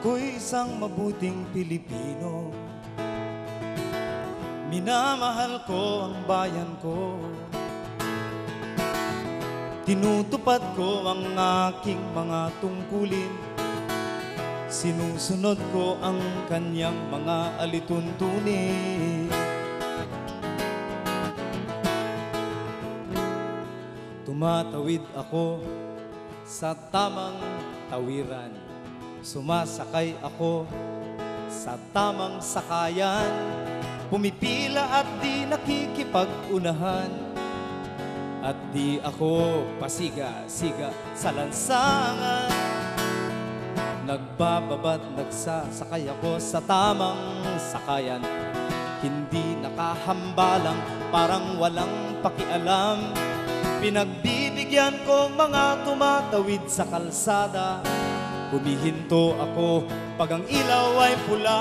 Ako'y isang mabuting Pilipino. Minamahal ko ang bayan ko. Tinutupad ko ang aking mga tungkulin. Sinusunod ko ang kanyang mga alituntunin. Tumatawid ako sa tamang tawiran. Sumasakay ako sa tamang sakayan. Pumipila at di nakikipag-unahan. At di ako pasiga-siga sa lansangan. Nagbababat, nagsasakay ako sa tamang sakayan. Hindi nakahambalang, parang walang pakialam. Pinagbibigyan ko mga tumatawid sa kalsada. Humihinto ako pag ang ilaw ay pula.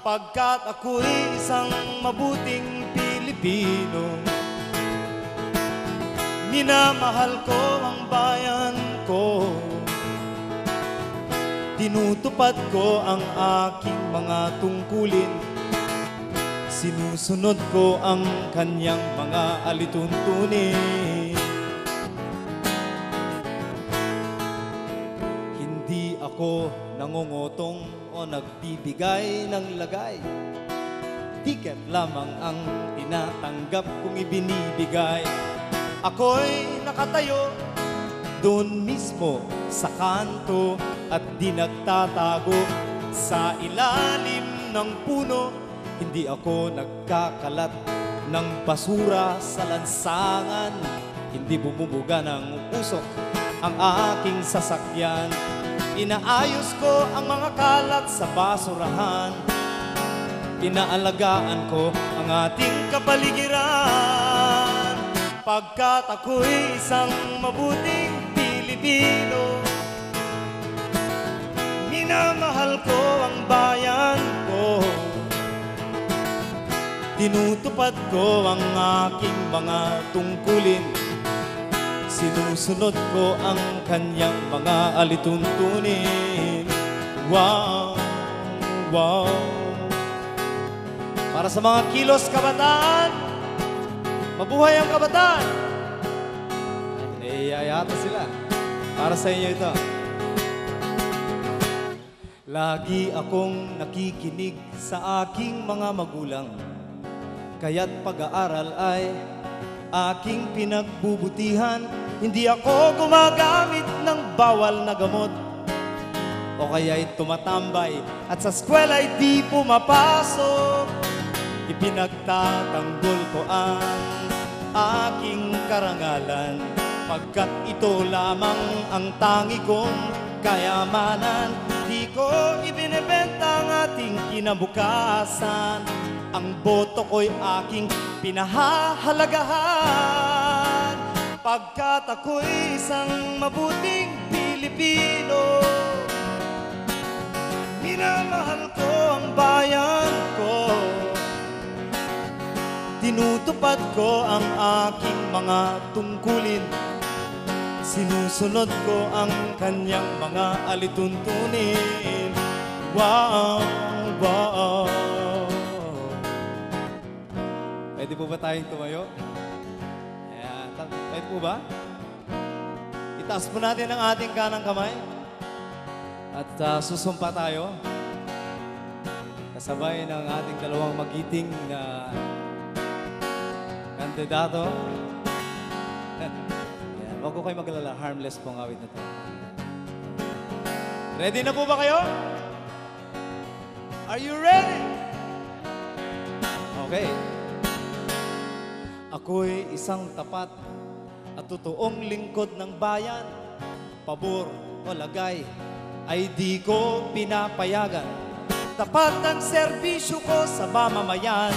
Pagkat ako'y isang mabuting Pilipino. Minamahal ko ang bayan ko. Tinutupad ko ang aking mga tungkulin. Sinusunod ko ang kanyang mga alituntunin. Hindi ako nangungutong o nagbibigay ng lagay. Tiket lamang ang tinatanggap kong ibinibigay. Ako'y nakatayo doon mismo sa kanto at di nagtatago sa ilalim ng puno. Hindi ako nagkakalat ng basura sa lansangan. Hindi bumubuga ng usok ang aking sasakyan. Inaayos ko ang mga kalat sa basurahan. Inaalagaan ko ang ating kapaligiran. Pagkat ako'y isang mabuting Pilipino. Minamahal ko ang bayan ko. Tinutupad ko ang aking mga tungkulin. Sinusunod ko ang kanyang mga alituntunin. Wow, wow. Para sa mga kilos kabataan, mabuhay ang kabataan. Naiiyayata sila. Para sa inyo ito. Lagi akong nakikinig sa aking mga magulang. Kaya't pag-aaral ay aking pinagbubutihan. Hindi ako gumagamit ng bawal na gamot. O kaya'y tumatambay at sa eskwela'y di pumapasok. Ipinagtatanggol ko ang aking karangalan. Pagkat ito lamang ang tangi kong kayamanan. Di ko ibinebenta ang ating kinabukasan. Ang boto ko'y aking pinahahalagahan. Pagkat ako'y isang mabuting Pilipino. Minamahal ko ang bayan ko. Tinutupad ko ang aking mga tungkulin. Sinusunod ko ang kanyang mga alituntunin. Wow, wow. Pwede po ba tayong tumayo? Ayan. Pwede po ba? Itaas po natin ang ating kanang kamay. At susumpa tayo. Kasabay ng ating dalawang magiting na kandidato. Ayan. Huwag ko kayo magalala. Harmless pong awit na ito. Ready na po ba kayo? Are you ready? Okay. Ako'y isang tapat at totoong lingkod ng bayan. Pabor o lagay ay di ko pinapayagan. Tapat ang serbisyo ko sa mamamayan.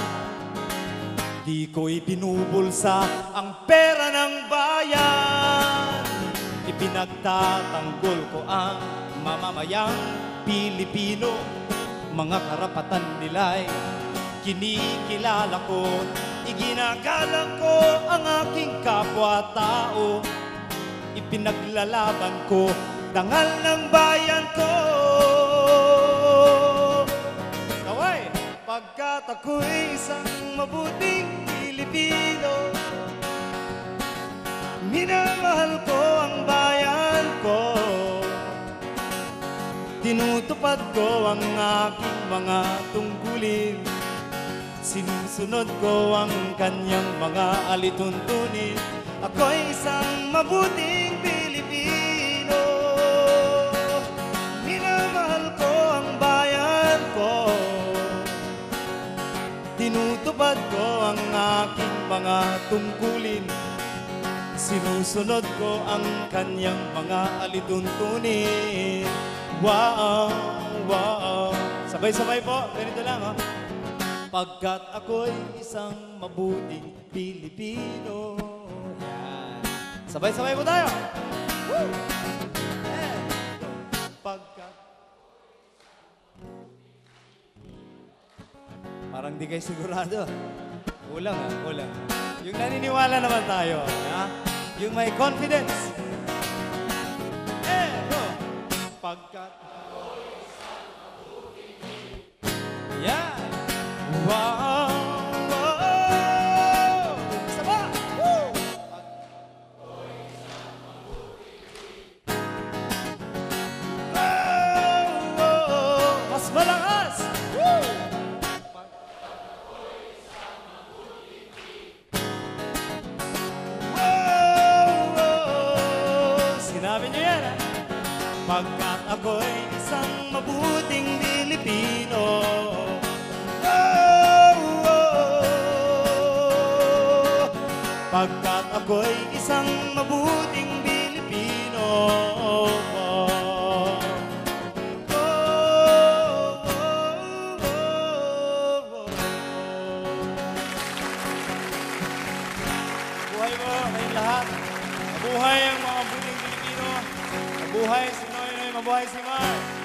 Di ko ibinubulsa ang pera ng bayan. Ipinagtatanggol ko ang mamamayang Pilipino. Mga karapatan nila'y kinikilala ko. Iginagalang ko ang aking kapwa-tao. Ipinaglalaban ko dangal ng bayan ko. Pagkat ako'y isang mabuting Pilipino, minamahal ko ang bayan ko, tinutupad ko ang aking mga tungkulin, sinusunod ko ang kanyang mga alituntunin. Ako'y isang mabuting Pilipino, minamahal ko ang bayan ko, tinutupad ko ang aking mga tungkulin, sinusunod ko ang kanyang mga alituntunin. Wow, wow. Sabay-sabay po, ganito lang ha. Pagkat ako'y isang mabuting Pilipino. Yan. Sabay-sabay po tayo. Woo! Yeah. Pagkat... Parang di kayo sigurado. Kulang ha, kulang. Yung naniniwala naman tayo. Ha? Yung may confidence. Go! Pagkat... Yan! Wow! Wow! Isa pa! Woo! Wow! Mas malakas! Woo! Sinabi niyo yan, ha? Pagkat ako'y isang mabuting Pilipino, pagkat ako'y isang mabuting Pilipino. Buhay mo kayong lahat. Mabuhay ang mga mabuting Pilipino. Mabuhay si Noy Noy, mabuhay si Mar.